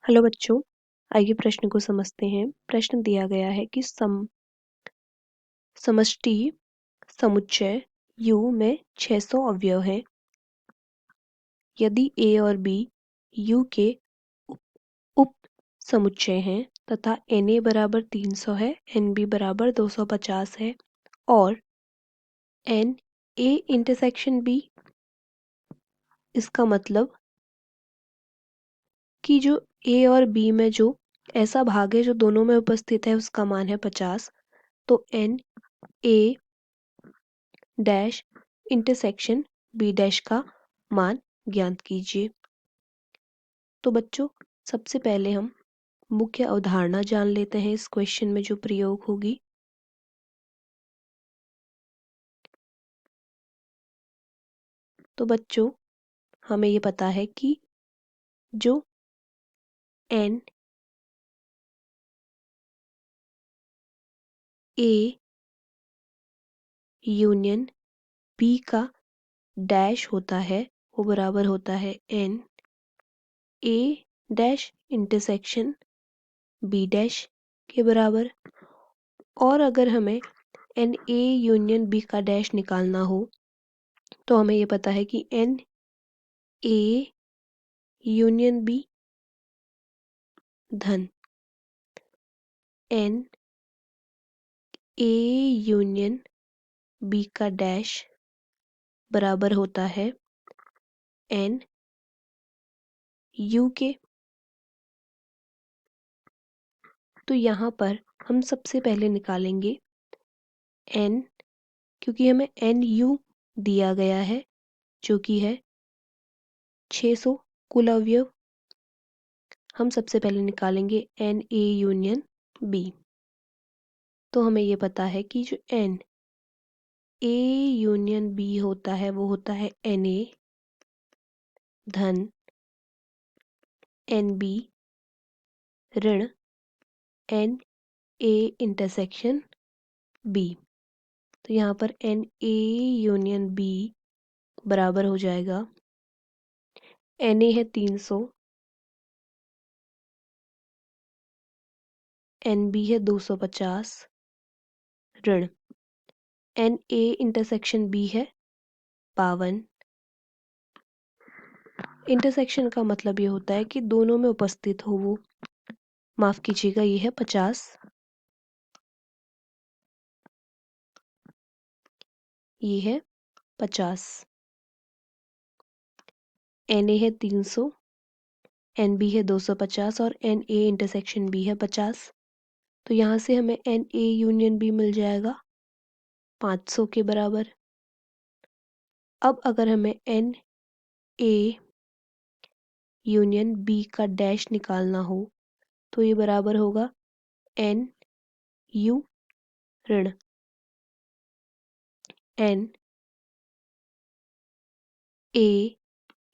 Hello बच्चों, आइए प्रश्न को समझते हैं। प्रश्न दिया गया है कि समष्टि समुच्चय U में 600 अवयव हैं। यदि A और B U के उप समुच्चय हैं तथा Na बराबर 300 है, Nb बराबर 250 है और Na इंटरसेक्शन B, इसका मतलब कि जो A और B में जो ऐसा भाग है जो दोनों में उपस्थित है उसका मान है 50, तो Na dash intersection B dash का मान ज्ञात कीजिए। तो बच्चों, सबसे पहले हम मुख्य अवधारणा जान लेते हैं इस क्वेश्चन में जो प्रयोग होगी। तो बच्चों, हमें ये पता है कि जो एन ए यूनियन बी का डैश होता है वो बराबर होता है एन ए डैश इंटरसेक्शन बी डैश के बराबर। और अगर हमें एन ए यूनियन बी का डैश निकालना हो तो हमें ये पता है कि एन ए यूनियन बी धन एन ए यूनियन बी का डैश बराबर होता है एन यू के। तो यहाँ पर हम सबसे पहले निकालेंगे एन, क्योंकि हमें एन यू दिया गया है जो कि है 600 कुल अवयव। हम सबसे पहले निकालेंगे एन ए यूनियन बी। तो हमें ये पता है कि जो एन ए यूनियन बी होता है वो होता है एन ए धन एन बी ऋण एन ए इंटरसेक्शन बी। तो यहाँ पर एन ए यूनियन बी बराबर हो जाएगा एन ए है 300, एन बी है 250 ऋण एन ए इंटरसेक्शन बी है 52। इंटरसेक्शन का मतलब ये होता है कि दोनों में उपस्थित हो वो, माफ कीजिएगा ये है 50, ये है 50। एन ए है 300, एन बी है 250 और एन ए इंटरसेक्शन बी है 50। तो यहाँ से हमें एन ए यूनियन बी मिल जाएगा 500 के बराबर। अब अगर हमें एन ए यूनियन बी का डैश निकालना हो तो ये बराबर होगा एन यू ऋण एन ए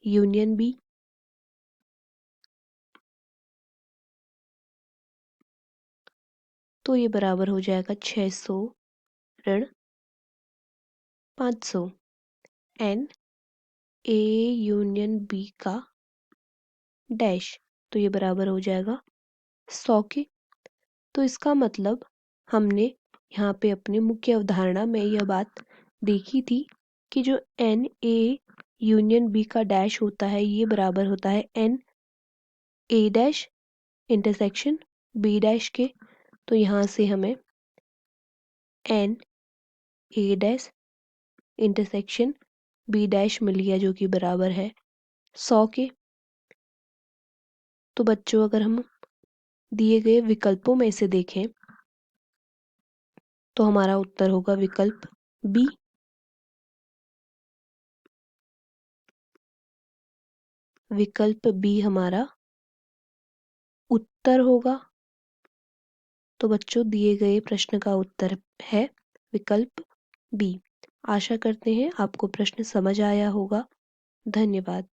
यूनियन बी। तो ये बराबर हो जाएगा 600 ऋण 500 एन ए यूनियन बी का डैश। तो ये बराबर हो जाएगा 100 के। तो इसका मतलब हमने यहाँ पे अपने मुख्य अवधारणा में यह बात देखी थी कि जो एन ए यूनियन बी का डैश होता है ये बराबर होता है एन ए डैश इंटरसेक्शन बी डैश के। तो यहाँ से हमें एन ए डैश इंटरसेक्शन बी डैश मिल गया जो कि बराबर है 100 के। तो बच्चों, अगर हम दिए गए विकल्पों में से देखें तो हमारा उत्तर होगा विकल्प बी। विकल्प बी हमारा उत्तर होगा। तो बच्चों, दिए गए प्रश्न का उत्तर है विकल्प बी। आशा करते हैं आपको प्रश्न समझ आया होगा। धन्यवाद।